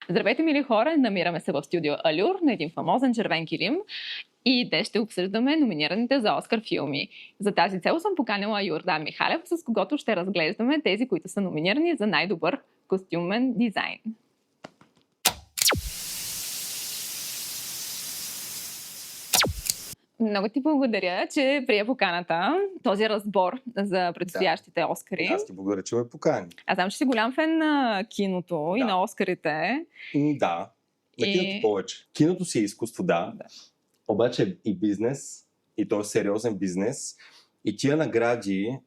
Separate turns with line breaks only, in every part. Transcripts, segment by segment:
Здравейте, мили хора! Намираме се в студио Алюр на един фамозен червен килим и днес ще обсъждаме номинираните за Оскар филми. За тази цел съм поканила Йордан Михалев, с когото ще разглеждаме тези, които са номинирани за най-добър костюмен дизайн. Много ти благодаря, че прие поканата, този разбор за предстоящите Оскари.
Аз ти благодаря, че ме покани.
Аз знам, че си голям фен на киното и на Оскарите.
Да, на киното повече. Киното си е изкуство, да. Обаче и бизнес, и то е сериозен бизнес. И тия награди,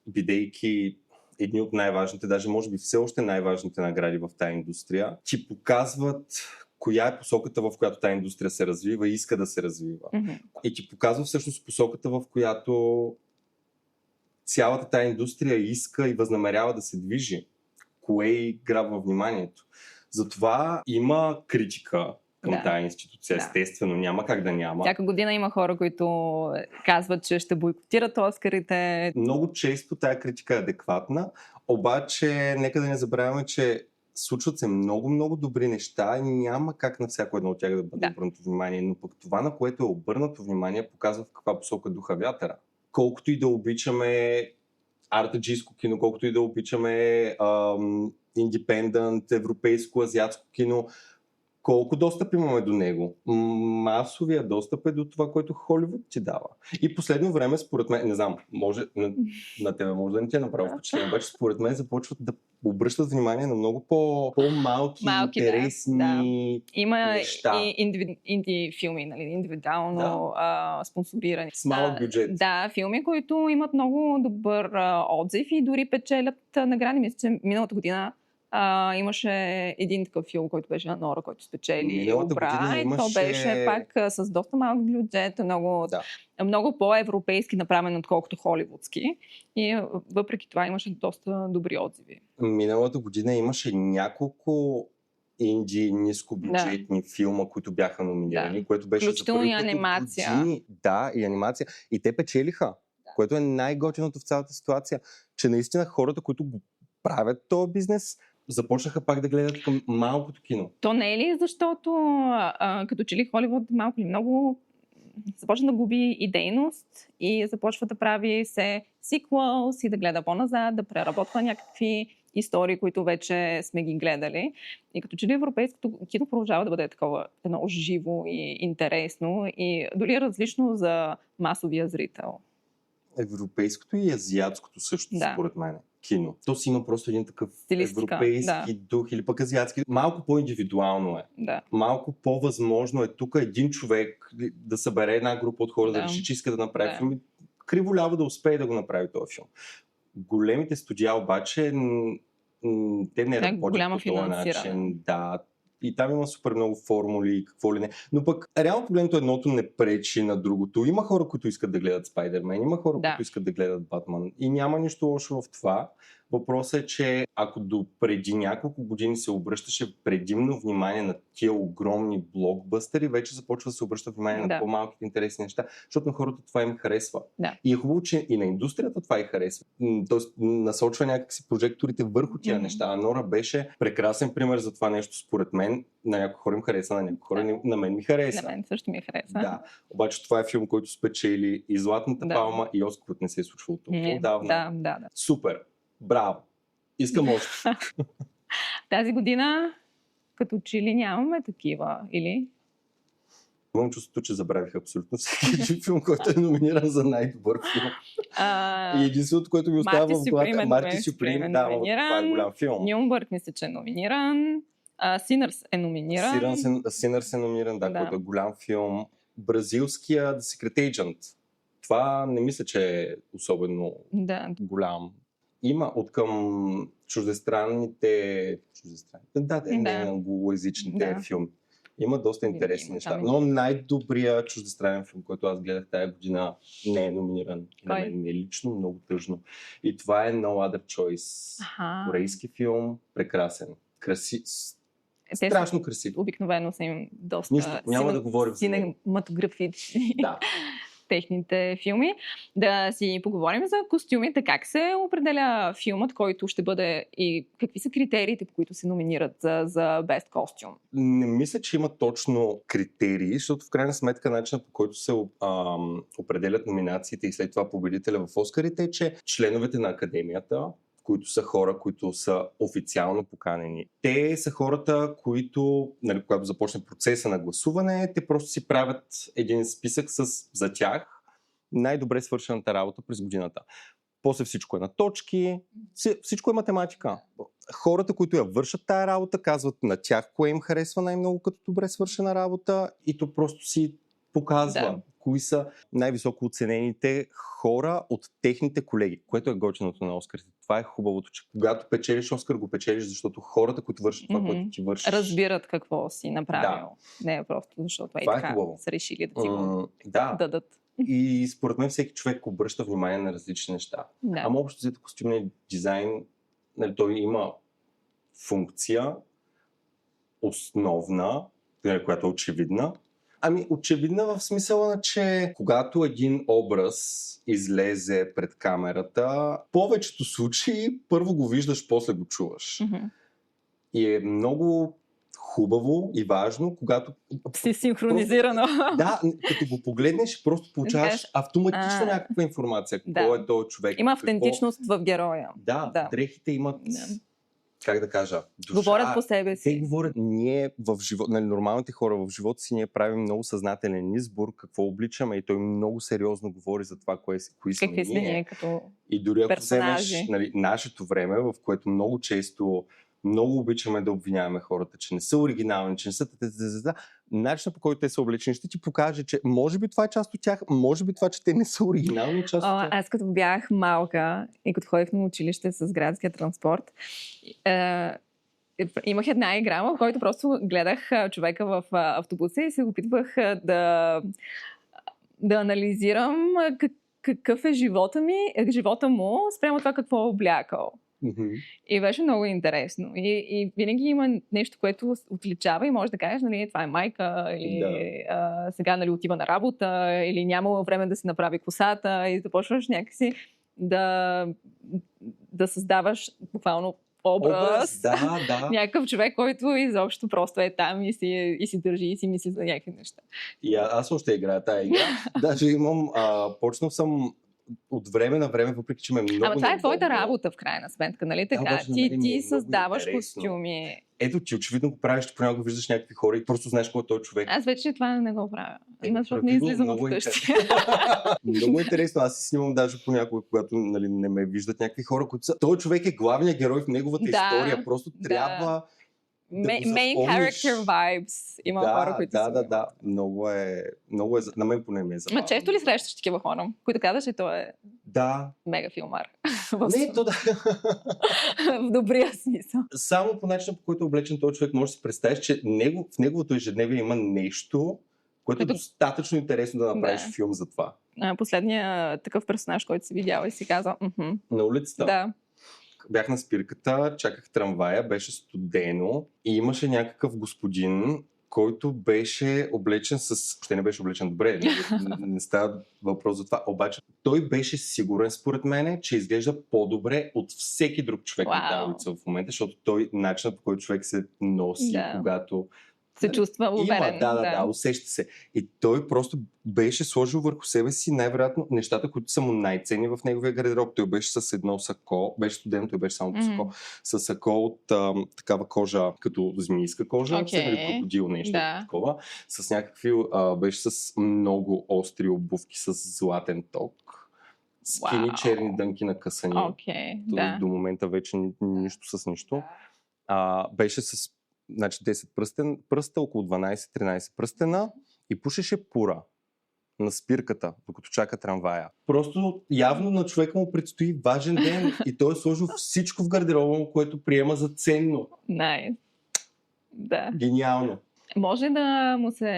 бидейки едни от най-важните, даже може би все още най-важните награди в тази индустрия, ти показват коя е посоката, в която тази индустрия се развива и иска да се развива.
Mm-hmm.
И ти показва всъщност посоката, в която цялата тази индустрия иска и възнамерява да се движи. Кое й грабва вниманието. Затова има критика към тази институция. Естествено, няма как да няма.
Всяка година има хора, които казват, че ще бойкотират Оскарите.
Много често тая критика е адекватна, обаче нека да не забравяме, че случват се много добри неща и няма как на всяко едно от тях да бъде обърнато внимание. Но пък това, на което е обърнато внимание, показва в каква посока духа вятъра. Колкото и да обичаме артаджийско кино, колкото и да обичаме индипендент, европейско, азиатско кино, колко достъп имаме до него? Масовия достъп е до това, което Холивуд ти дава. И последно време, според мен, не знам, може на тебе може да не ти е направо впечатление, обаче според мен започват да обръщат внимание на много по-малки, интересни неща.
Има и инди филми, нали, индивидуално спонсорирани.
С малък бюджет.
Да, филми, които имат много добър отзив и дори печелят награди. Мисля, че миналата година имаше един такъв филм, който беше на Нора, който спечели Обра. И то беше пак с доста малък бюджет, много по-европейски направен, отколкото холивудски. И въпреки това имаше доста добри отзиви.
Миналата година имаше няколко инди нискобюджетни филма, които бяха номинирани, което беше
включително и анимация.
И анимация. И те печелиха, което е най-готиното в цялата ситуация, че наистина хората, които го правят този бизнес, започнаха пак да гледат към малкото кино.
То не е ли защото като че ли Холивуд малко или много започва да губи идейност и започва да прави се сиквелс и да гледа по-назад, да преработва някакви истории, които вече сме ги гледали. И като че ли европейското кино продължава да бъде такова едно живо и интересно и дори различно за масовия зрител.
Европейското и азиатското също, според мен, кино. То си има просто един такъв европейски дух или пък азиатски. Малко по-индивидуално е. Малко по-възможно е тук един човек да събере една група от хора, да реши, че иска да направи филм. Криволяво да успее да го направи този филм. Големите студия обаче те не работят по този начин. Да. И там има супер много формули и какво ли не. Но пък реално погледнато едното не пречи на другото. Има хора, които искат да гледат Спайдермен, има хора, които искат да гледат Батман. И няма нищо лошо в това. Въпросът е, че ако до преди няколко години се обръщаше предимно внимание на тия огромни блокбъстери, вече започва да се обръща внимание на по-малките интересни неща, защото на хората това им харесва. И е хубаво, че и на индустрията това и харесва. Тоест насочва някакси прожекторите върху тия неща. А Нора беше прекрасен пример за това нещо, според мен. На някои хора им хареса, на някои хора на мен ми хареса.
На мен също ми хареса.
Да. Обаче това е филм, който спечели и Златната палма, и Оскар, който не се е случвало толкова отдавна.
Да.
Супер! Браво! Искам още.
Тази година като че ли нямаме такива, или?
Имам чувството, че забравих абсолютно всеки филм, който е номиниран за най-добър филм. И единственото, което ми остава в главата, Марти Сюприм, това е голям филм.
Нюрнбърг мисля, че е номиниран. Синърс е номиниран.
Синърс е номиниран, който е голям филм. Бразилския The Secret Agent. Това не мисля, че е особено голям. Има от към чуждестранните англоязичните филми. Има доста интересни неща. Но най-добрият чуждестранен филм, който аз гледах тая година, не е номиниран. На мен ми е лично много тъжно. И това е No Other Choice. Корейски филм, прекрасен. Страшно красив.
Обикновено са им доста
няма да говорим
синематографични.
Да.
техните филми. Да си поговорим за костюмите. Как се определя филмът, който ще бъде и какви са критериите, по които се номинират за Best Costume?
Не мисля, че има точно критерии, защото в крайна сметка начинът, по който се определят номинациите и след това победителя в Оскарите е, че членовете на академията, които са хора, които са официално поканени. Те са хората, които, когато започне процеса на гласуване, те просто си правят един списък за тях най-добре свършената работа през годината. После всичко е на точки, всичко е математика. Хората, които я вършат тая работа, казват на тях кое им харесва най-много като добре свършена работа и то просто си показва кои са най-високо оценените хора от техните колеги, което е готиното на Оскарите. Това е хубавото, че когато печелиш Оскар, го печелиш, защото хората, които вършат това, което ти вършиш,
разбират какво си направил. Да. Не е просто защото така са решили да ти го дадат.
И според мен всеки човек обръща внимание на различни неща. Да. Ама общо взето костюмния дизайн, той има функция основна, която е очевидна. Очевидна в смисъла, че когато един образ излезе пред камерата, в повечето случаи първо го виждаш, после го чуваш. И е много хубаво и важно, когато
си синхронизирано.
Да, като го погледнеш, просто получаваш автоматично някаква информация. Кой е този човек?
Има автентичност в героя.
Да, дрехите имат... Как да кажа? Душа.
Говорят по себе си.
Те говорят, ние в живота, нормалните хора в живота си, ние правим много съзнателен избор, какво обличаме и той много сериозно говори за това, кои сме ние
като
и дори ако
персонажи.
вземеш нашето време, в което много често много обичаме да обвиняваме хората, че не са оригинални, че не са... Начинът, по който те са облечени, ще ти покаже, че може би това е част от тях, може би това, че те не са оригинални част от тях.
Аз като бях малка и като ходих на училище с градския транспорт, имах една игра, в който просто гледах човека в автобуса и се опитвах да анализирам какъв е живота му спрямо това какво е облякал. И беше много интересно. И винаги има нещо, което отличава и може да кажеш, нали, това е майка, или сега отива на работа, или няма време да си направи косата и започваш някакси да създаваш буквално образ. Някакъв човек, който изобщо просто е там и си държи и си мисли за някакви неща.
И аз още играя тая игра. Даже имам, почнал съм от време на време, въпреки че ме много...
Ама това е твоята работа в крайна сметка, нали така? Ти създаваш костюми.
Ето ти очевидно го правиш, че понякога виждаш някакви хора и просто знаеш кой е този човек.
Аз вече това не го правя. Защото не излизам от къщи.
Много интересно. Аз си снимам даже понякога, когато не ме виждат някакви хора, които са... Този човек е главният герой в неговата история. Просто трябва...
Main character vibes. Има хора, които
да. Много е... На мен поне ми е забавно.
Ма често ли срещаш такива хора, които казваш, че той е мега филмар?
Не, то да.
В добрия смисъл.
Само по начина, по който е облечен този човек, може да си представиш, че в неговото ежедневие има нещо, което е достатъчно интересно да направиш филм за това.
Последният такъв персонаж, който си видяла и си казал...
На улицата?
Да.
Бях на спирката, чаках трамвая, беше студено и имаше някакъв господин, който беше облечен ще не беше облечен добре, не става въпрос за това, обаче той беше сигурен според мен, че изглежда по-добре от всеки друг човек на тази улица в момента, защото той начинът, по който човек се носи, когато
се чувства уверен.
Да, усеща се. И той просто беше сложил върху себе си най-вероятно нещата, които са му най-ценни в неговия гардероб. Той беше с едно сако, беше студент, той беше само сако, с сако от такава кожа, като змийска кожа, крокодил нещо такова, с някакви, беше с много остри обувки с златен ток. Скини черни дънки на късани. До момента вече нищо с нищо. Беше с 10 пръста, около 12-13 пръстена и пушеше пура на спирката, докато чака трамвая. Просто явно на човека му предстои важен ден и той е сложил всичко в гардероба му, което приема за ценно.
Да.
Гениално.
Може да му се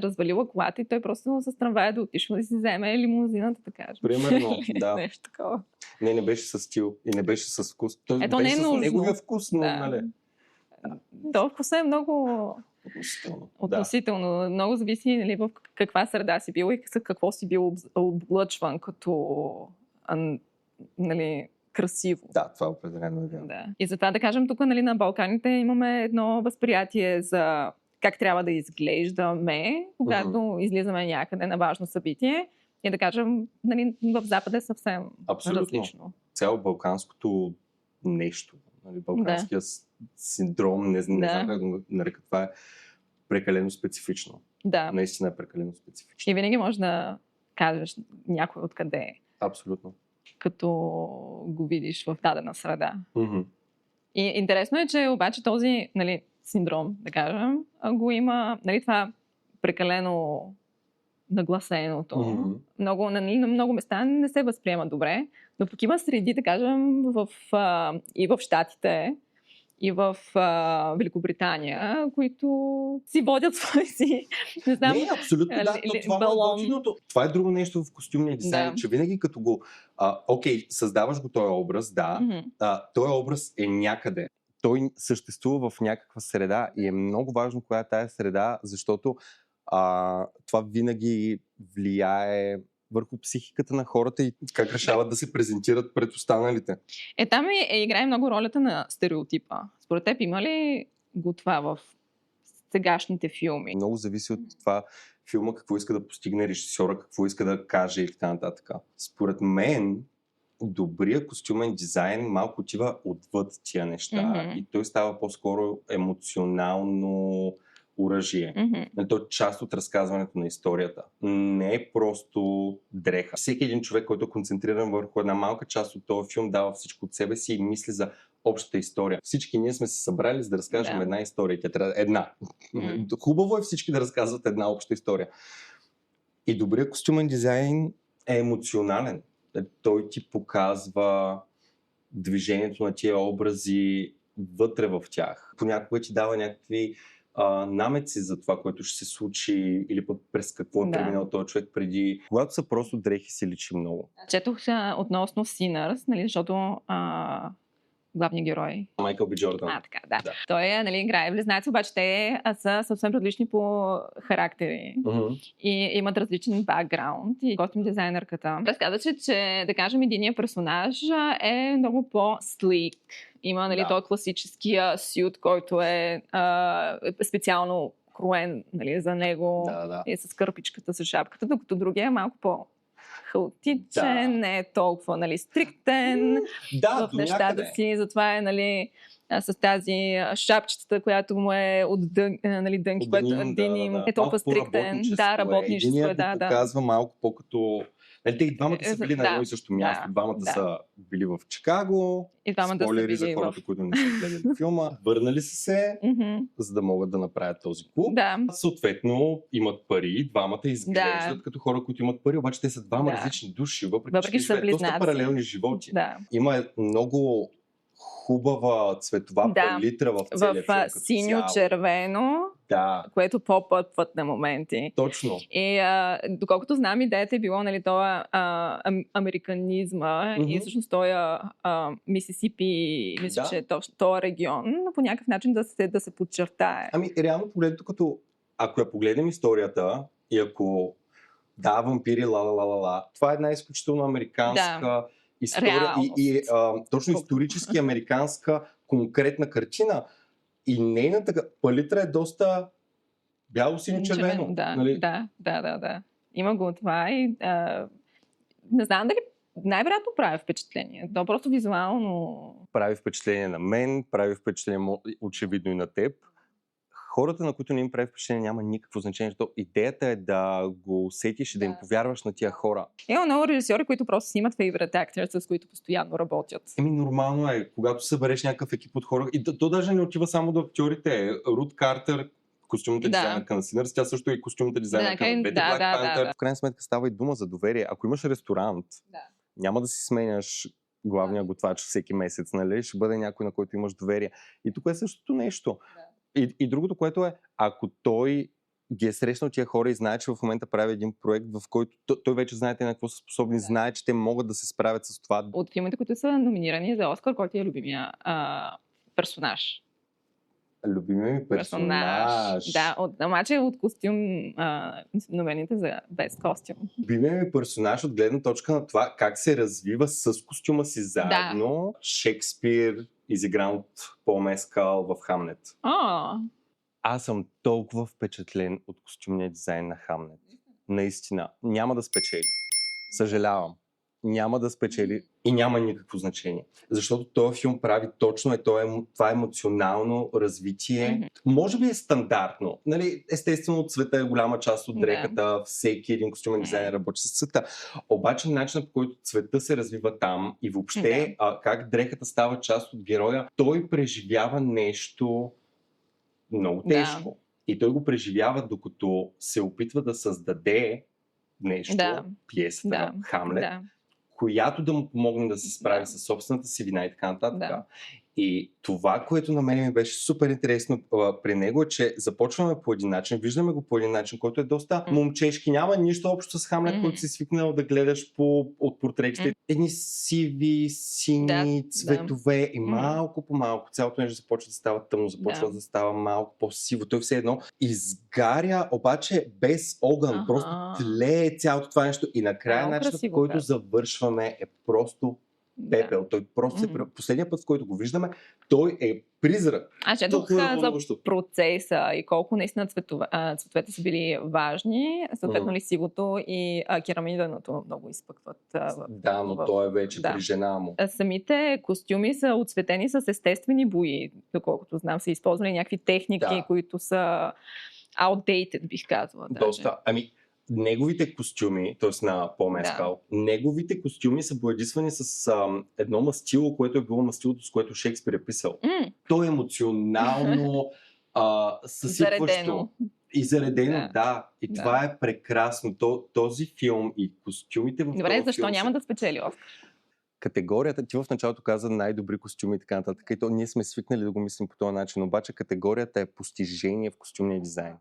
развалила колата и той просто с трамвая да отишва да си вземе лимузината, да кажем.
Примерно, да.
Нещо такова.
Не беше с стил и не беше с вкус. Той
беше
с неговия вкус, но нали...
То вкусът е много Относително. Да. Много зависи, нали, в каква среда си бил и какво си бил облъчван като нали, красиво.
Да, това определено е вярно.
Да. И затова да кажем, тук нали, на Балканите имаме едно възприятие за как трябва да изглеждаме, когато излизаме някъде на важно събитие. И да кажем, нали, в Запада е съвсем различно.
Цяло балканското нещо, нали, балканския синдром, не знам как да го нарека, това е прекалено специфично.
Да.
Наистина е прекалено специфично.
И винаги можеш да кажеш някой откъде е.
Абсолютно.
Като го видиш в дадена среда.
Mm-hmm.
И интересно е, че обаче този нали, синдром, да кажем, го има нали, това прекалено нагласеното. На много места не се възприема добре, но пък има среди, да кажем, и в Щатите, и в Великобритания, които си водят свои си, не знам,
не, абсолютно, да,
балон.
Това е друго нещо в костюмния дизайн, че винаги като го, създаваш го този образ, този образ е някъде. Той съществува в някаква среда и е много важно коя е тая среда, защото това винаги влияе върху психиката на хората и как решават да се презентират пред останалите.
Там играе много ролята на стереотипа. Според теб има ли го това в сегашните филми?
Много зависи от това филма, какво иска да постигне режисьора, какво иска да каже и така нататък. Според мен, добрият костюмен дизайн малко отива отвъд тия неща и той става по-скоро емоционално оръжие. То е част от разказването на историята. Не е просто дреха. Всеки един човек, който е концентриран върху една малка част от този филм, дава всичко от себе си и мисли за общата история. Всички ние сме се събрали за да разкажем една история. Тя трябва една. Хубаво е всички да разказват една обща история. И добрият костюмен дизайн е емоционален. Той ти показва движението на тия образи вътре в тях. Понякога ти дава някакви намеци за това, което ще се случи или пък през какво е преминал този човек преди. Когато са просто дрехи, се личи много.
Четох относно Sinners, нали, защото главният герой.
Майкъл Би Джордан.
Така, да. Той нали, играе близнаци, обаче те са съвсем различни по характери и имат различен бакграунд. И костюм дизайнерката разказва, че да кажем, единият персонаж е много по-слик. Има нали, този класическия сют, който е специално кроен нали, за него и с кърпичката, с шапката, докато другия е малко хаотичен, не е толкова нали, стриктен в нещата си. Затова е нали, с тази шапчетата, която му е от дънки, което е толкова стриктен. Работничество.
Единият го показва малко по-като... Те и двамата са били на едно и също място. Двамата са били в Чикаго. Спойлери за хората, които не са гледали филма. Върнали са се, за да могат да направят този клуб. Съответно, имат пари. Двамата изглеждат като хора, които имат пари, обаче те са двама различни души. Въпреки че са доста паралелни животи. Има много хубава цветова палитра в целия филм. В
синьо-червено, което попътват на моменти.
Точно.
И доколкото знам, идеята е било нали, това американизма и всъщност този Мисисипи, мисля, че е този регион, по някакъв начин да се подчертае.
Реално погледнато, ако я погледнем историята и ако вампири, това е една изключително американска история и точно исторически американска конкретна картина и нейната палитра е доста бяло-синьо-червено.
Да. Има го това и не знам дали най-вероятно прави впечатление. То просто визуално...
Прави впечатление на мен, прави впечатление очевидно и на теб. Хората, на които не им прави впечатление, няма никакво значение. Защото идеята е да го усетиш и да им повярваш на тия хора.
Има много режисьори, които просто снимат favorite actors, с които постоянно работят.
Нормално е, когато събереш някакъв екип от хора. И то даже не отива само до актьорите. Рут Картер, костюмната дизайнерка на Sinners, тя също е костюмната дизайнерка на Betty Black Panther. В крайна сметка става и дума за доверие. Ако имаш ресторант, няма да си сменяш главния готвач всеки месец, нали? Ще бъде някой, на който имаш доверие. И тук е същото нещо. И другото, което е, ако той ги е срещнал тия хора и знае, че в момента прави един проект, в който той вече знае на какво са способни, знае, че те могат да се справят с това.
От филмите, които са номинирани за Оскар, който е любимия персонаж?
Любимия ми персонаж.
Да, обаче от костюм, новените за без костюм.
Любимия ми персонаж от гледна точка на това как се развива с костюма си заедно. Да. Шекспир, изигран от Пол Мескал в Хамлет. Аз съм толкова впечатлен от костюмния дизайн на Хамлет. Наистина. Няма да спечели. Съжалявам. Няма да спечели и няма никакво значение. Защото този филм прави точно това емоционално развитие. Може би е стандартно. Нали? Естествено, цвета е голяма част от дрехата. Всеки един костюмен дизайнер работи с цвета. Обаче начинът, по който цвета се развива там и въобще как дрехата става част от героя, той преживява нещо много тежко. И той го преживява, докато се опитва да създаде нещо, пиесата, Хамлет, която да му помогне да се справи със собствената си вина и така нататък. Да. И това, което на мен ми беше супер интересно при него е, че започваме по един начин, виждаме го по един начин, който е доста момчешки. Няма нищо общо с Хамлет, който си свикнал да гледаш от портретите. Едни сиви, сини цветове и малко по малко. Цялото нещо започва да става тъмно, започва да става малко по-сиво. Той все едно изгаря, обаче без огън. Просто тлее цялото това нещо и накрая начинът, по който завършваме е просто пепел. Той просто последния път, в който го виждаме, той е призрак.
Четох за процеса и колко наистина цветовете са били важни. Съответно ли сивото и керамиденото много изпъкват.
Но той е вече при жена му.
Самите костюми са отцветени с естествени бои. Доколкото знам, са използвали някакви техники, които са outdated, бих казала.
Доста. Неговите костюми, т.е. на Пол Мескал, неговите костюми са боядисвани с едно мастило, което е било мастилото, с което Шекспир е писал. То е емоционално съсипващо и заредено, И това е прекрасно. Този филм и костюмите в този филм...
Добре, защо няма да спечели Оскар?
Категорията, ти в началото каза най-добри костюми и така нататък, и то ние сме свикнали да го мислим по този начин, обаче категорията е постижение в костюмния дизайн.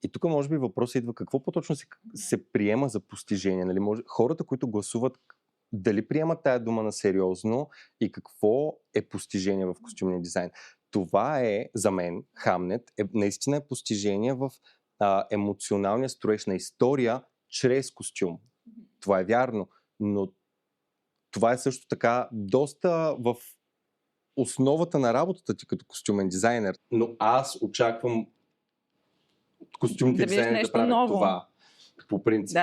И тук може би въпросът идва какво по-точно се приема за постижение. Нали? Хората, които гласуват, дали приемат тая дума на сериозно и какво е постижение в костюмния дизайн. Това е, за мен, Хамлет, наистина е постижение в емоционалния строеж на история чрез костюм. Това е вярно, но това е също така доста в основата на работата ти като костюмен дизайнер. Но аз очаквам костюмните дизайнери да правят това. По принцип,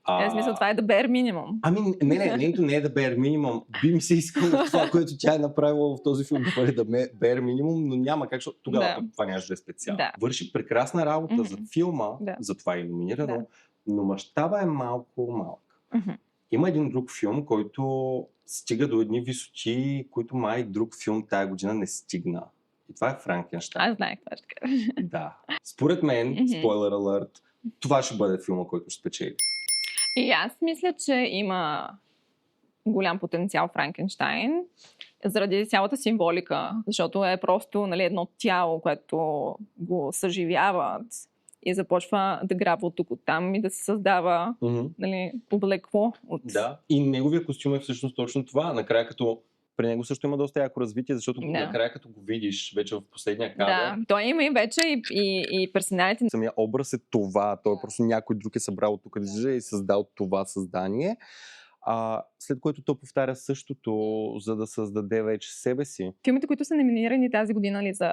В смисъл, това е the bare minimum.
Не е the bare minimum. Би ми се искало това, което тя е направила в този филм, да бъде bare minimum, но няма как, защото тогава това нямаше да е специално. Върши прекрасна работа за филма, затова е илюминирано, но мащаба е малък. Има един друг филм, който стига до едни висоти, които май друг филм тая година не стигна. И това е Франкенщайн.
Аз знаех това ще кажа.
Да. Според мен, спойлер алърт, това ще бъде филма, който ще спечели.
И аз мисля, че има голям потенциал Франкенщайн заради цялата символика, защото е просто едно тяло, което го съживяват и започва да грабва от тук от там и да се създава облекло.
И неговия костюм е всъщност точно това. Накрая като при него също има доста яко развитие, защото накрая като го видиш вече в последния кадър.
Той има и вече и персоналите.
Самия образ е това. Той просто някой друг е събрал от тук и е създал това създание. След което то повтаря същото, за да създаде вече себе си.
Филмите, които са номинирани тази година за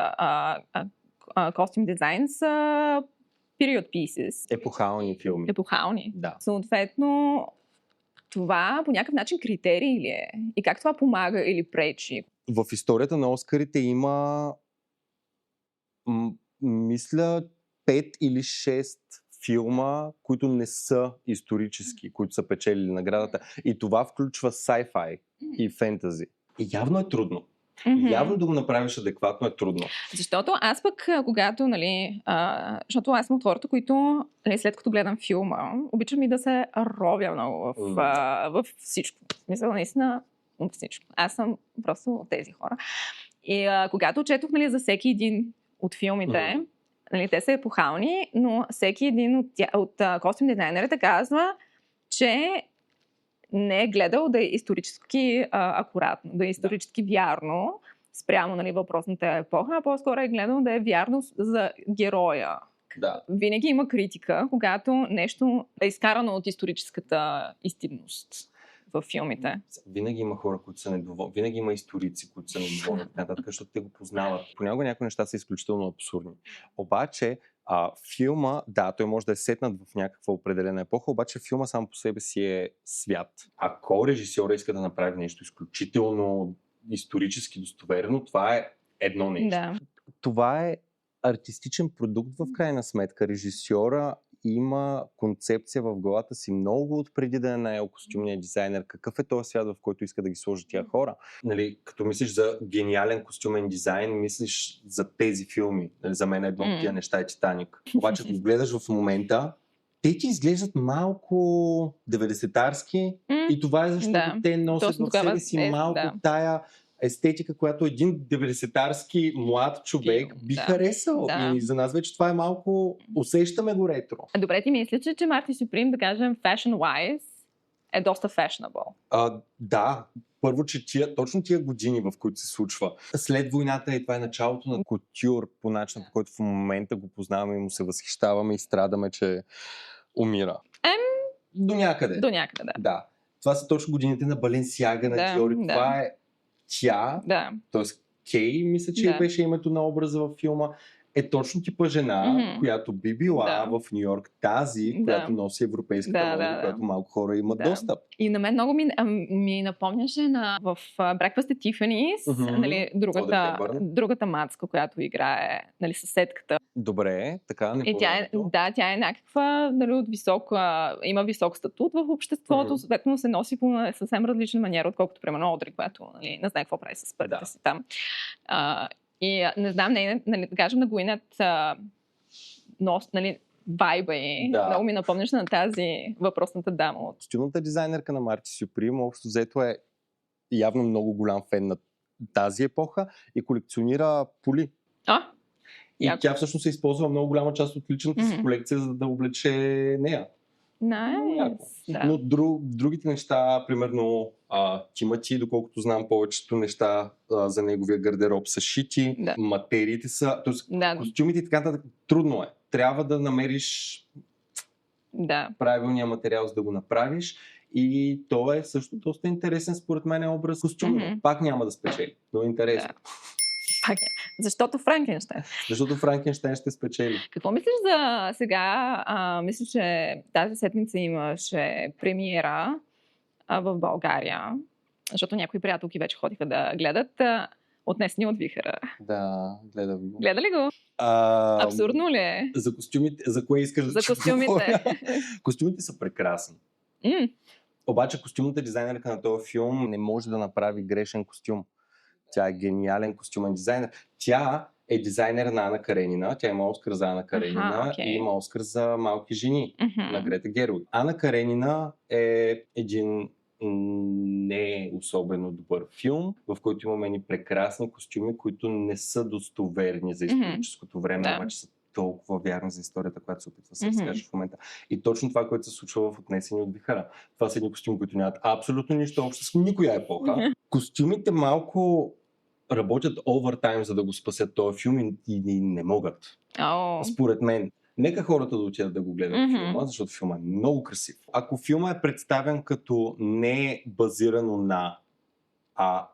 костюм дизайн са period pieces.
Епохални филми.
Епохални. Съответно, това по някакъв начин критерий ли е? И как това помага или пречи?
В историята на Оскарите има мисля 5 или 6 филма, които не са исторически, които са печелили наградата. И това включва sci-fi и фентази. И явно е трудно. Явно да го направиш адекватно е трудно.
Защото аз пък, когато, защото аз съм от хората, които след като гледам филма, обичам и да се ровя много в всичко. В смисъл, наистина, всичко. Аз съм просто от тези хора. И когато четох за всеки един от филмите, те са епохални, но всеки един от костюм дизайнерите казва, че не е гледал да е исторически акуратно, да е исторически вярно спрямо, нали, въпросната епоха, а по-скоро е гледано да е вярно за героя.
Да.
Винаги има критика, когато нещо е изкарано от историческата истинност в филмите.
Винаги има хора, които са недоволни. Винаги има историци, които са недоволни, защото те го познават. Понякога някои неща са изключително абсурдни. Обаче, филма, да, той може да е сетнат в някаква определена епоха, обаче филма сам по себе си е свят. Ако режисьора иска да направи нещо изключително исторически достоверно, това е едно нещо.
Да.
Това е артистичен продукт в крайна сметка. Режисьора има концепция в главата си много отпреди да е наел костюмния дизайнер. Какъв е този свят, в който иска да ги сложи тия хора? Нали, като мислиш за гениален костюмен дизайн, мислиш за тези филми. Нали, за мен едно от тия неща е Титаник. Обаче, ако гледаш в момента, те ти изглеждат малко 90-тарски и това е защото те носят в себе си малко тая естетика, която един 90-тарски млад човек би харесал. Да. И за нас вече това е малко... Усещаме го ретро.
Добре, ти мисля, че Marty Supreme, да кажем, fashion-wise, е доста fashionable?
Да. Първо, че точно тия години, в които се случва. След войната и това е началото на кутюр, по начин, по който в момента го познаваме и му се възхищаваме и страдаме, че умира. До някъде.
До някъде,
да. Това са точно годините на Баленсиага, на Диори. Това е тя, т.е. Кей, мисля, че беше името на образа във филма, е точно типа жена, която би била в Ню Йорк тази, която носи европейската мода, която малко хора имат достъп.
И на мен много ми напомняше в Breakfast at Tiffany's, нали, другата мацка, която играе, нали, съседката.
Добре, така не
тя е някаква, нали, от има висок статут в обществото, съответно се носи по съвсем различна маниера, отколкото примерно Одри, която, нали, не знае какво прави с парите си там. И не знам, нали, да кажем, да го инат нали, вайба и много ми напомняш на тази въпросната дама.
Костюмната дизайнерка на Marty Supreme общо взето е явно много голям фен на тази епоха и колекционира поли. И тя всъщност се използва много голяма част от личната си колекция, за да облече нея. Но другите неща, примерно Тимати, доколкото знам, повечето неща за неговия гардероб са шити, материите са, т.е. костюмите и така нататък. Трудно е. Трябва да намериш правилния материал, за да го направиш. И то е също доста интересен, според мен, образ костюм. Пак няма да спечели, но е интересно.
Защото Франкенщайн.
Защото Франкенщайн ще спечели.
Какво мислиш за сега? Мисля, че тази седмица имаше премиера в България, защото някои приятелки вече ходиха да гледат Отнесени от вихъра.
Да, гледам го.
Гледа ли го? Абсурдно ли е?
За костюмите, за кое искаш да
За костюмите.
Костюмите са прекрасни. Обаче костюмната дизайнерка на този филм не може да направи грешен костюм. Тя е гениален костюмен дизайнер. Тя е дизайнер на Ана Каренина. Тя има Оскар за Ана Каренина и има Оскар за Малки жени на Грета Гервиг. Ана Каренина е един не особено добър филм, в който имаме ни прекрасни костюми, които не са достоверни за историческото време, обаче са толкова вярни за историята, която се опитва да се разкаже в момента. И точно това, което се случва в Отнесени от вихъра. Това са едни костюми, които нямат абсолютно нищо общо с никоя епоха. Костюмите малко работят овертайм, за да го спасят този филм и не могат. Според мен. Нека хората да отидат да го гледат филма, защото филма е много красив. Ако филма е представен като не е базирано на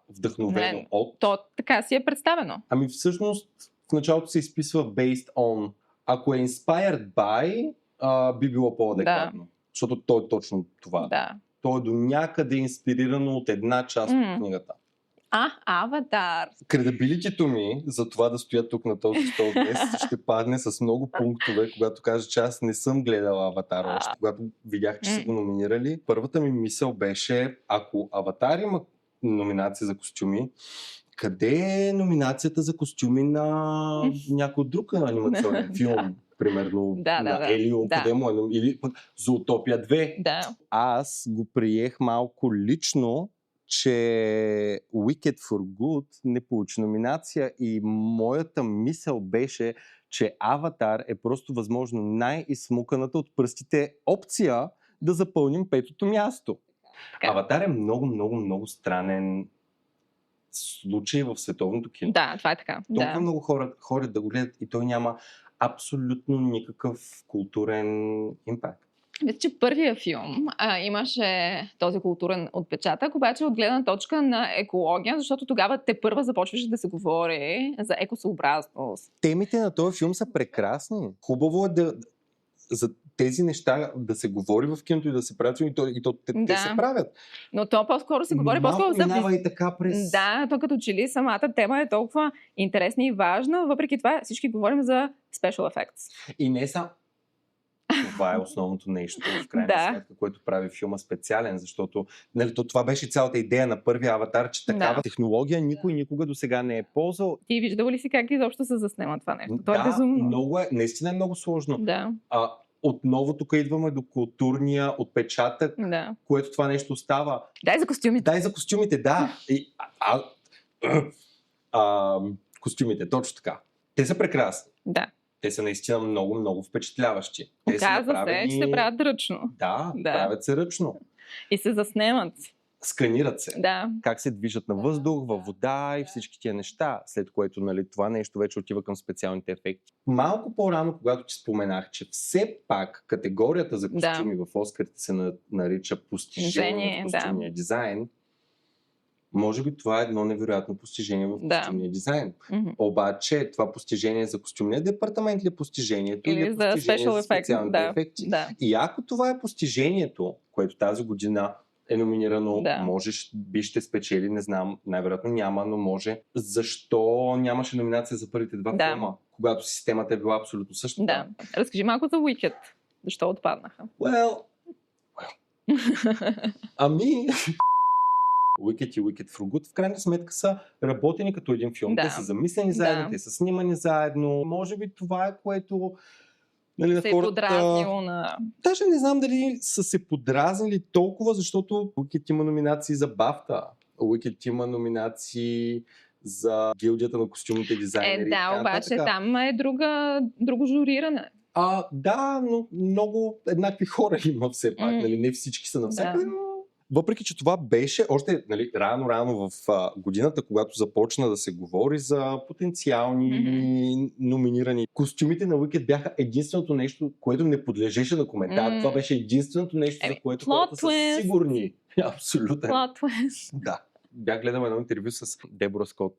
вдъхновено от...
То така си е представено.
Ами всъщност в началото се изписва based on. Ако е inspired by, би било по-адекватно. Защото то е точно това. То е до някъде инспирирано от една част от книгата.
Аватар.
Кредабилитито ми за това да стоя тук на този стол днес ще падне с много пунктове, когато кажа, че аз не съм гледал Аватар още. Когато видях, че са го номинирали, първата ми мисъл беше, ако Аватар има номинация за костюми, къде е номинацията за костюми на някой друг анимационен филм? Примерно на Елио, къде му е, или пък Зоотопия 2. Аз го приех малко лично, че Wicked for Good не получи номинация и моята мисъл беше, че Аватар е просто възможно най-изсмуканата от пръстите опция да запълним петото място. Аватар е много, много, много странен случай в световното кино.
Да, това е така.
Толкова много хора ходят да го гледат и той няма абсолютно никакъв културен импакт.
Мисля, че първия филм имаше този културен отпечатък, обаче от гледна точка на екология, защото тогава първа започваше да се говори за екосъобразност.
Темите на този филм са прекрасни. Хубаво е за тези неща да се говори в киното и да се правят и те се правят.
Но то по-скоро се говори по-скоро за...
минава и така през...
Да, то като че ли самата тема е толкова интересна и важна, въпреки това всички говорим за special effects.
И не само... Това е основното нещо, в крайна сметка, което прави филма специален, защото това беше цялата идея на първия Аватар, че такава технология никой никога до сега не е ползвал.
Ти виждал ли си как изобщо се заснема това нещо? То е безумно.
Наистина е много сложно.
Да.
Отново тук идваме до културния отпечатък, което това нещо остава.
Дай за костюмите.
Да. Костюмите, точно така. Те са прекрасни.
Да.
Те са наистина много, много впечатляващи.
Оказва се, че се правят ръчно.
Да, правят се ръчно.
И се заснемат.
Сканират се.
Да.
Как се движат на въздух, във вода и всички тия неща, след което това нещо вече отива към специалните ефекти. Малко по-рано, когато ти споменах, че все пак категорията за костюми в Оскарите се нарича постижение в костюмния дизайн, може би това е едно невероятно постижение в костюмния дизайн. Обаче това постижение за костюмния департамент ли е постижението или е постижение за специалните ефекти?
Да.
И ако това е постижението, което тази година е номинирано, бихте спечели, не знам, най-вероятно няма, но може. Защо нямаше номинация за първите два филма, когато системата е била абсолютно същата?
Да. Разкажи малко за Wicked. Защо отпаднаха?
Wicked и Wicked for Good в крайна сметка са работени като един филм. Те са замислени заедно, те са снимани заедно. Може би това е, което
се е подразнило на...
Даже не знам дали са се подразнили толкова, защото Wicked има номинации за BAFTA. Wicked има номинации за гилдията на костюмните дизайнери.
Обаче там е друго журиране.
Да, но много еднакви хора има все пак. Не всички са навсякъде, но въпреки че това беше още рано в годината, когато започна да се говори за потенциални номинирани. Костюмите на Wicked бяха единственото нещо, което не подлежеше на коментар. Това беше единственото нещо, за което хората са сигурни. Абсолютно. Да. Бях гледал едно интервю с Дебора Скот,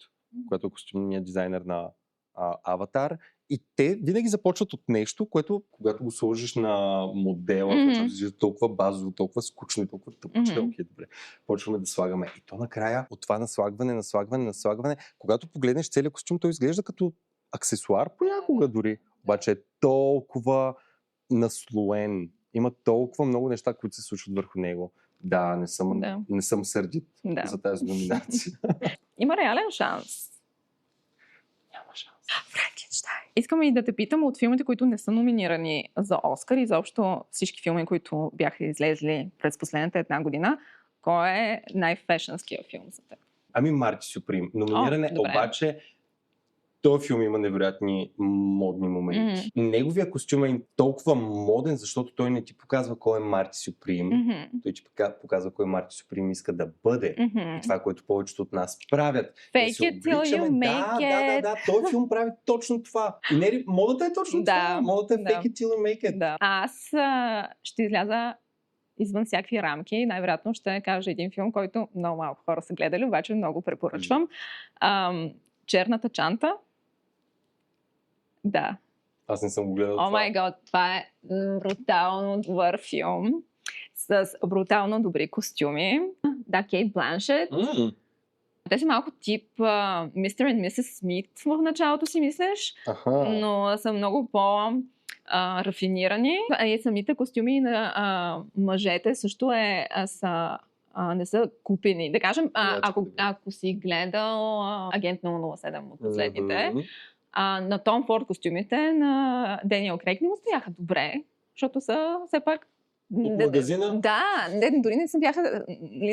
която е костюмният дизайнер на Аватар. И те винаги започват от нещо, което, когато го сложиш на модела, толкова базово, толкова скучно и толкова тъпче, добре, почваме да слагаме. И то накрая от това наслагване, когато погледнеш целият костюм, той изглежда като аксесуар понякога дори. Обаче е толкова наслоен. Има толкова много неща, които се случват върху него. Да, не съм сърдит за тази номинация.
Има реален шанс.
Няма шанс.
Франкенщайн. Искам и да те питам от филмите, които не са номинирани за Оскар и заобщо всички филми, които бяха излезли през последната една година, кой е най-фешенския филм за теб?
Марти Сюприм. Номиниране, обаче този филм има невероятни модни моменти. Неговия костюм е толкова моден, защото той не ти показва кой е Марти Сюприм. Той ти показва кой Марти Сюприм иска да бъде. И това е, което повечето от нас правят.
Fake it till you make it.
Да, този филм прави точно това. И не, модата е точно това. Модата е fake it till you make it.
Да. Аз ще изляза извън всякакви рамки. Най-вероятно ще кажа един филм, който много малко хора са гледали, обаче много препоръчвам. Черната чанта. Да.
Аз не съм го гледал
това. О май гад, това е брутално добър филм с брутално добри костюми. Да, Кейт Бланшет. Те са малко тип Mr. and Mrs. Smith в началото си мислиш, но са много по-рафинирани. И самите костюми на мъжете също не са купени. Да кажем, ако си гледал Агент 007 от последните, на Том Форд костюмите на Даниел Крейг не му стояха добре, защото са все пак...
От магазина?
Да, дори не са бяха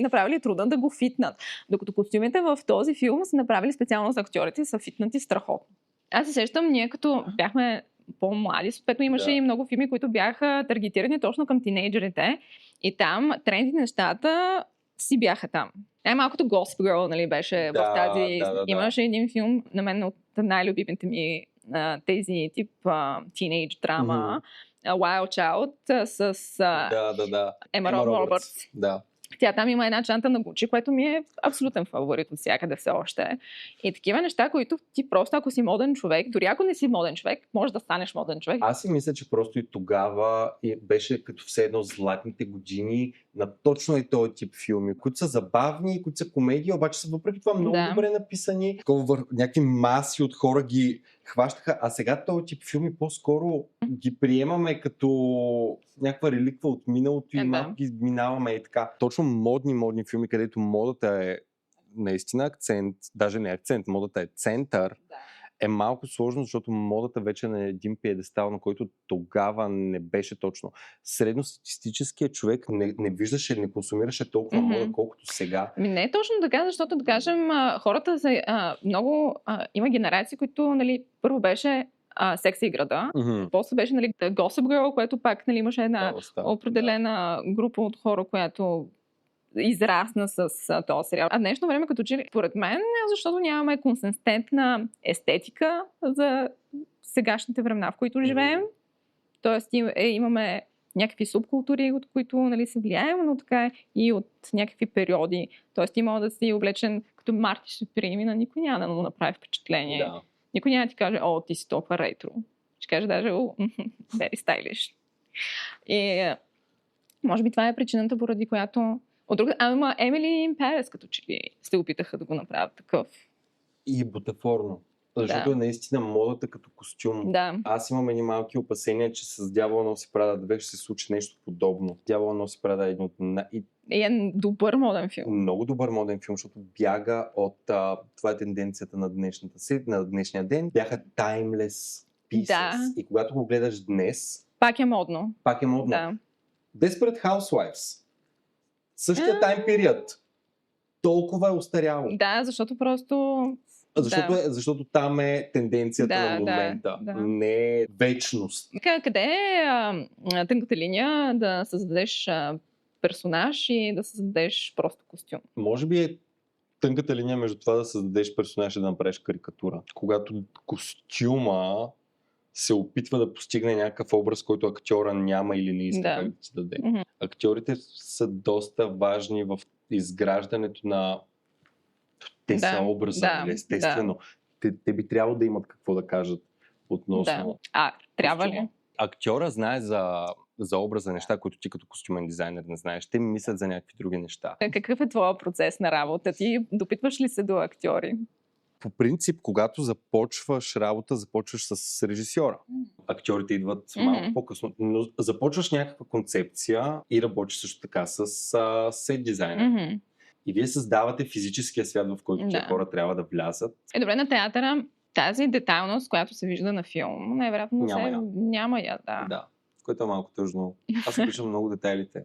направили труда да го фитнат. Докато костюмите в този филм са направили специално за актьорите и са фитнати страхотно. Аз се сещам, ние като бяхме по-млади, съответно имаше и много филми, които бяха таргетирани точно към тинейджерите. И там тренди нещата си бяха там. Най-малкото Gossip Girl, нали, беше в тази... Имаше един филм, на мен от най-любимите ми тези тип тинейдж драма, Wild Child, с Ема Робъртс.
Да.
Тя там има една чанта на Гучи, което ми е абсолютен фаворит от всякъде все още. И такива неща, които ти просто, ако си моден човек, дори ако не си моден човек, можеш да станеш моден човек.
Аз си мисля, че просто и тогава беше като все едно златните години на точно и този тип филми, които са забавни, които са комедии, обаче са въпреки това много добре написани. Някакви маси от хора ги хващаха, а сега този тип филми по-скоро ги приемаме като някаква реликва от миналото и малко ги минаваме и така. Точно модни филми, където модата е наистина акцент, даже не акцент, модата е център, е малко сложно, защото модата вече е на един пиедестал, на който тогава не беше точно. Средностатистическият човек не виждаше, не консумираше толкова мода, колкото сега.
Не е точно така, защото, да кажем, хората са много... има генерации, които, нали, първо беше Секс и града, после беше, нали, Gossip Girl, което пак, нали, имаше една определена група от хора, която израсна с този сериал. А днешно време, като че ли, поред мен, защото нямаме консистентна естетика за сегашните времена, в които живеем. Тоест имаме някакви субкултури, от които, нали, се влияем, но така и от някакви периоди. Тоест има да си облечен като Марти Суприми, на никой няма да му направи впечатление. Да. Никой няма да ти каже, ти си толкова ретро. Ще каже даже, very stylish. И може би това е причината, поради която от друга, ама Емили in Paris, като че ли се опитаха да го направят такъв.
И бутафорно. Защото наистина модата като костюм.
Да.
Аз имам едни малки опасения, че с Дявола носи Прада 2 ще се случи нещо подобно. Дявола носи Прада е един от...
е добър моден филм.
Много добър моден филм, защото бяга от... това е тенденцията на днешния ден. Бяха timeless pieces. Да. И когато го гледаш днес...
Пак е модно.
Да. Desperate Housewives. Същия тайм период. Толкова е остаряло.
Да, защото просто...
Защото там е тенденцията на момента. Не е вечност.
Къде е тънката линия да създадеш персонаж и да създадеш просто костюм?
Може би е тънката линия между това да създадеш персонаж и да направиш карикатура. Когато костюма се опитва да постигне някакъв образ, който актьора няма или не иска как да си даде. Актьорите са доста важни в изграждането на са образа, естествено. Те би трябвало да имат какво да кажат относно...
Трябва ли?
Актьора знае за образа неща, които ти като костюмен дизайнер не знаеш. Те мислят за някакви други неща.
Какъв е твоя процес на работа? Ти допитваш ли се до актьори?
По принцип, когато започваш работа, започваш с режисьора. Актьорите идват малко по-късно, но започваш някаква концепция и работиш също така с сет дизайнер. И вие създавате физическия свят, в който тия хора трябва да влязат.
Добре, на театъра тази детайлност, която се вижда на филм, най-вероятно няма я.
Да, което е малко тъжно. Аз обичам много детайлите.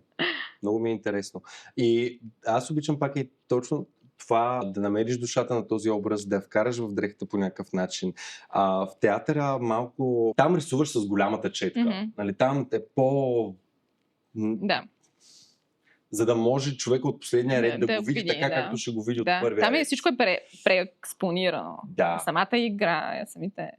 Много ми е интересно. И аз обичам пак и точно това да намериш душата на този образ, да я вкараш в дрехата по някакъв начин. В театъра малко... Там рисуваш с голямата четка. Нали, там е по...
Да.
За да може човек от последния ред да го види така, както ще го види от първия ред.
Там всичко е преекспонирано. Самата игра, самите...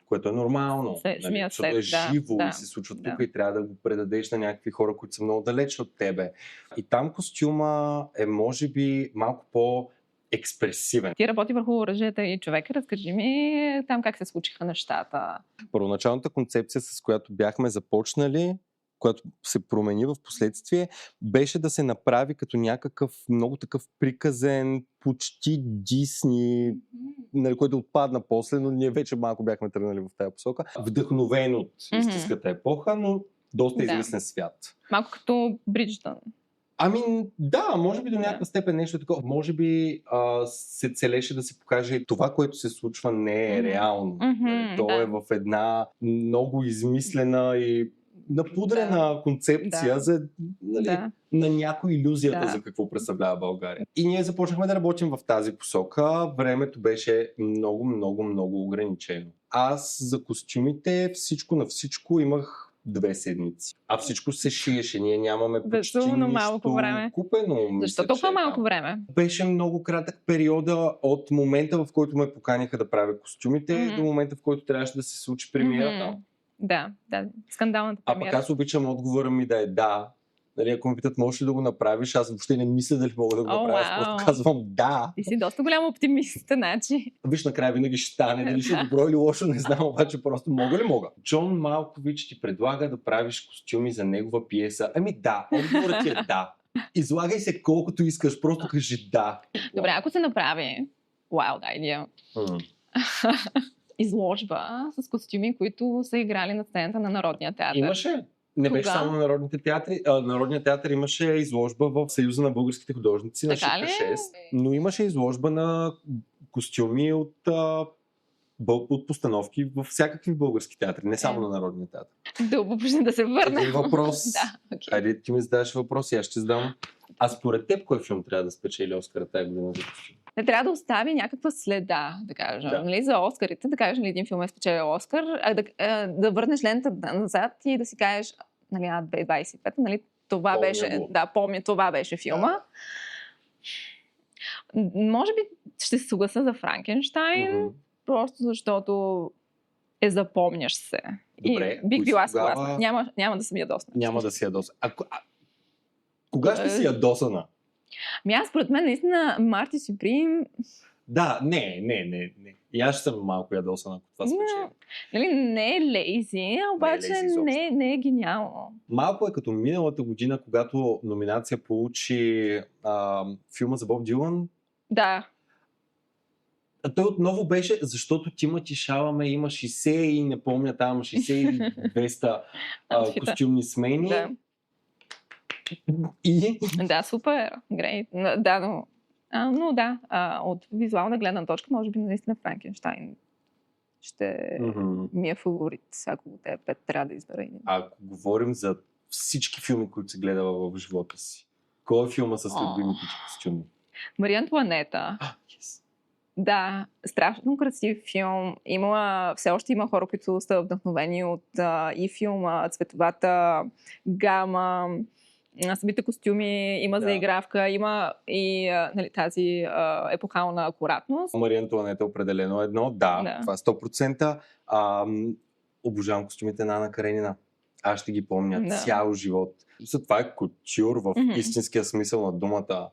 Което е нормално. Защото е живо и се случва тук и трябва да го предадеш на някакви хора, които са много далеч от тебе. И там костюма е, може би, малко по-експресивен.
Ти работи върху оръжията и човека. Разкажи ми там как се случиха нещата.
Първоначалната концепция, с която бяхме започнали, която се промени в последствие, беше да се направи като някакъв много такъв приказен, почти Дисни, нали, който отпадна после, но ние вече малко бяхме тръгнали в тази посока. Вдъхновен от истинската епоха, но доста измислен свят.
Малко като Бриджтън.
Да, може би до някаква степен нещо такова. Може би се целеше да се покаже това, което се случва не е реално. То е в една много измислена и напудрена концепция за на някоя илюзията за какво представлява България. И ние започнахме да работим в тази посока. Времето беше много ограничено. Аз за костюмите всичко на всичко имах 2 седмици. А всичко се шиеше. Ние нямаме почти
малко време.
Купено.
Защо толкова малко време?
Беше много кратък периода от момента, в който ме поканиха да правя костюмите, до момента, в който трябваше да се случи премиерата.
Да, скандалната премиера.
А пък аз обичам отговора ми да е да. Нали, ако ме питат, можеш ли да го направиш, аз въобще не мисля дали мога да го направя, аз просто казвам да.
Ти си доста голям оптимист, значи.
Виж, накрая винаги ще стане, дали ще е добро или лошо, не знам, обаче просто мога. Джон Малкович ти предлага да правиш костюми за негова пиеса. Ами да, отговорът ти е да. Излагай се колкото искаш, просто кажи да.
Добре, ако се направи wild idea, изложба с костюми, които са играли на сцената на Народния театър.
Имаше. Не беше само на Народните театри. Народният театър имаше изложба в Съюза на българските художници на Шика 6, но имаше изложба на костюми от постановки във всякакви български театри, не само на Народния театър.
Дълго да се върна.
Един въпрос.
Okay.
Айде, ти ми задаваш въпрос и аз ще задам. А според теб, кой филм трябва да спечели Оскара тази година за костюм?
Не трябва да остави някаква следа, да кажем. Да. Нали, за Оскарите, да кажеш, нали, един филм е спечелил Оскар, да върнеш лентата назад и да си кажеш, нали, 2025, нали, това помня беше, помня, това беше филма. Да. Може би ще се съглася за Франкенщайн, просто защото запомняш се.
Добре,
и бих била съгласна. Няма да съм ядосна.
Няма да си ядосна. Кога ще си ядосана?
Аз според мен наистина Марти Сюприм...
Да, не. И аз ще съм малко ядосан, ако това спечели.
Нали, не е лейзи, обаче не е гениално.
Малко е като миналата година, когато номинация получи филма за Боб Дилан.
Да.
Той отново беше, защото Тимоти Шаламе има 60 и не помня там 60 или 200 костюмни смени.
Да.
И?
Да, супер, грейт. Да, но да, от визуална гледна точка, може би наистина Франкенщайн ще ми е фаворит, ако те 5 трябва да избера.
Ако говорим за всички филми, които си гледала в живота си, кой е филма с любимите костюми?
Мария Антуанета.
Yes.
Да, страшно красив филм. Все още има хора, които са вдъхновени от и филма, цветовата гама, самите костюми, има заигравка, има и нали, тази епохална акуратност.
Мария Антуанета определено едно, да. Това 100%. Обожавам костюмите на Ана Каренина. Аз ще ги помня цял живот. Това е кутюр в истинския смисъл на думата.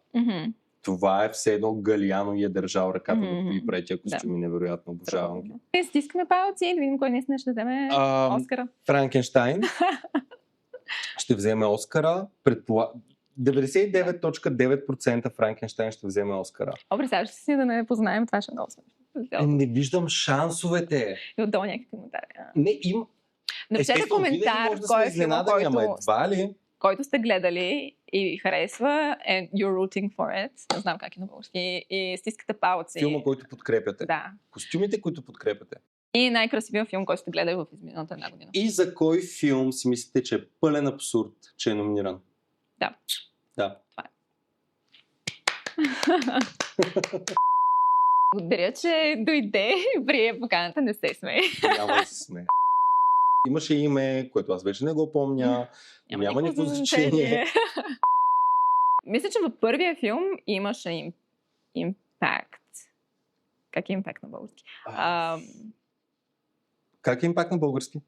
Това е все едно Галиано и е държал ръката да ви прави тия костюми. Невероятно обожавам ги.
Стискаме палци и да видим кой наистина ще вземе Оскара.
Франкенщайн ще вземе Оскара. 99.9% Франкенщайн ще вземе Оскара.
Представяш си да не познаем, това ще е много смешно.
Не виждам шансовете.
И отдолу някакви коментари.
Не, има.
Напишете коментар, кой е филм, който сте гледали и харесва, and you're rooting for it. Не знам как е на български. И стискате палци.
Филма, който подкрепяте.
Да.
Костюмите, които подкрепяте.
И най-красивият филм, който сте гледали в изминалата една година.
И за кой филм си мислите, че е пълен абсурд, че е номиниран?
Да.
Това е.
Благодаря, че дойде и прие поканата, не се смее.
Няма да се смее. Имаше име, което аз вече не го помня. Няма никакво значение.
Мисля, че в първия филм имаше импакт. Как е импакт на български?
Как е импакт на български?